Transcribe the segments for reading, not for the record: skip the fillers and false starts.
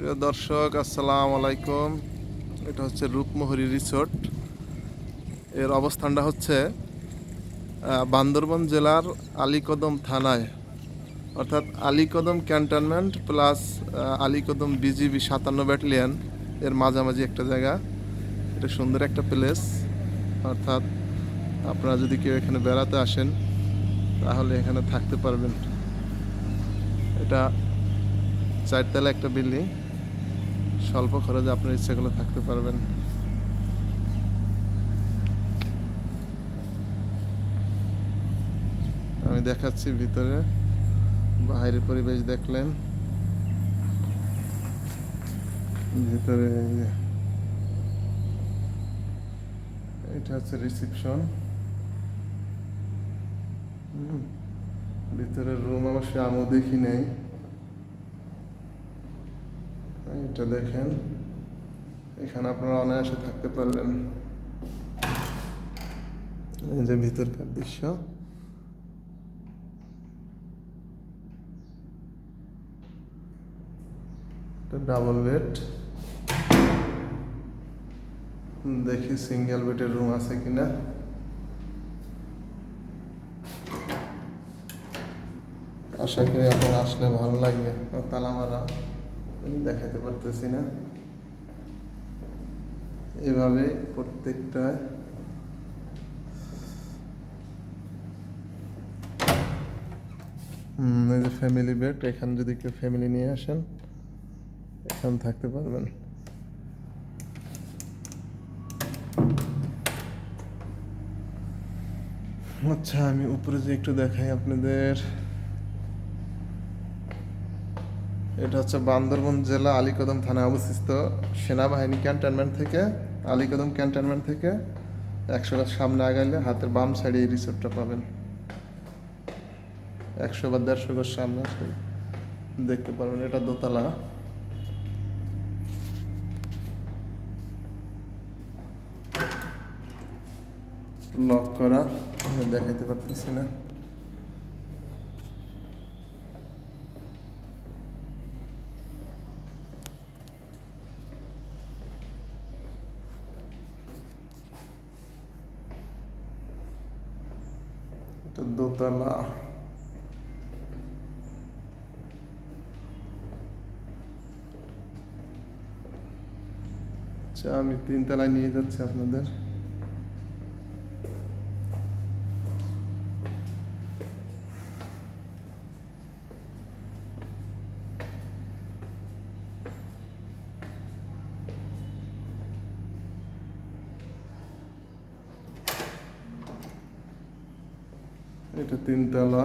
প্রিয় দর্শক, আসসালামু আলাইকুম। এটা হচ্ছে রূপমোহরি রিসোর্ট। এর অবস্থানটা হচ্ছে বান্দরবান জেলার আলীকদম থানায়, অর্থাৎ Alikadam cantonment plus Alikadam BGB 57 battalion এর মাঝামাঝি একটা জায়গা। এটা সুন্দর একটা প্লেস। অর্থাৎ আপনারা যদি কেউ এখানে বেড়াতে আসেন তাহলে এখানে থাকতে পারবেন। এটা 4 তলা একটা বিল্ডিং। স্বল্প খরচে আপনার ইচ্ছাগুলো থাকতে পারবেন। আমি দেখাচ্ছি ভিতরে, বাইরের পরিবেশ দেখলেন, ভিতরে এটা হচ্ছে রিসেপশন। ভিতরের রুম অবশ্যই আমি দেখি নেই। এটা দেখেন, এখানে আপনারা অনায়াসে থাকতে পারবেন। এই যে ভিতরকার দৃশ্য। এটা ডাবল বেড। দেখি সিঙ্গেল বেডের রুম আছে কিনা। আশা করি আপনার আসলে ভালো লাগবে। তালা মারা, দেখাতে পারতেছি না। এভাবে প্রত্যেকটা এই যে ফ্যামিলি বেড। এখানে যদি কেউ ফ্যামিলি নিয়ে আসেন এখানে থাকতে পারবেন। আচ্ছা, আমি উপরে যে একটু দেখাই আপনাদের। এটা হচ্ছে বান্দরবান জেলা আলীকদম থানায় অবস্থিত। সেনাবাহিনী ক্যান্টনমেন্ট থেকে, আলীকদম ক্যান্টনমেন্ট থেকে 100 গজ সামনে আগাইলে হাতের বাম সাইডে এই রিসোর্টটা পাবেন। 100 বা 150 গজ সামনে আসলে দেখতে পারবেন। এটা দোতলা। লক করা, দেখাইতে পারতেছি না। এটা দোতলা। আচ্ছা, আমি 3 তলায় নিয়ে যাচ্ছি আপনাদের। এটা 3 তলা।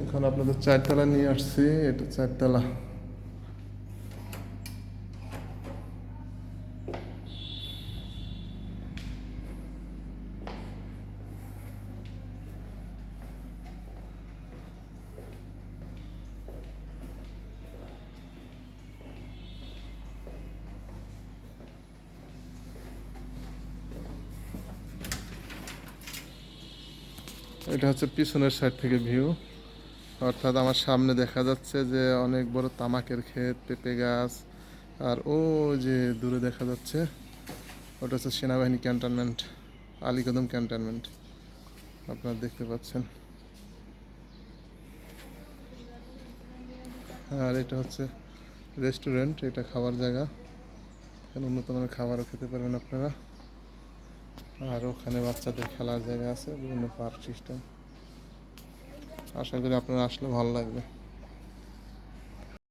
এখন আপনাদের 4 তলা নিয়ে আসছি। এটা 4 তলা। এটা হচ্ছে পিছনের সাইড থেকে ভিউ। অর্থাৎ আমার সামনে দেখা যাচ্ছে যে অনেক বড় তামাকের ক্ষেত, পেঁপে গাছ। আর ও যে দূরে দেখা যাচ্ছে ওটা হচ্ছে সেনাবাহিনী ক্যান্টনমেন্ট, আলীকদম ক্যান্টনমেন্ট। আপনারা দেখতে পাচ্ছেন। আর এটা হচ্ছে রেস্টুরেন্ট, এটা খাবার জায়গা। এখানে উন্নত মানের খাবারও খেতে পারবেন আপনারা। আর ওখানে বাচ্চাদের খেলার জায়গা আছে, বিভিন্ন পার্ক সিস্টেম। আশা করি আপনারা আসলে ভালো লাগবে।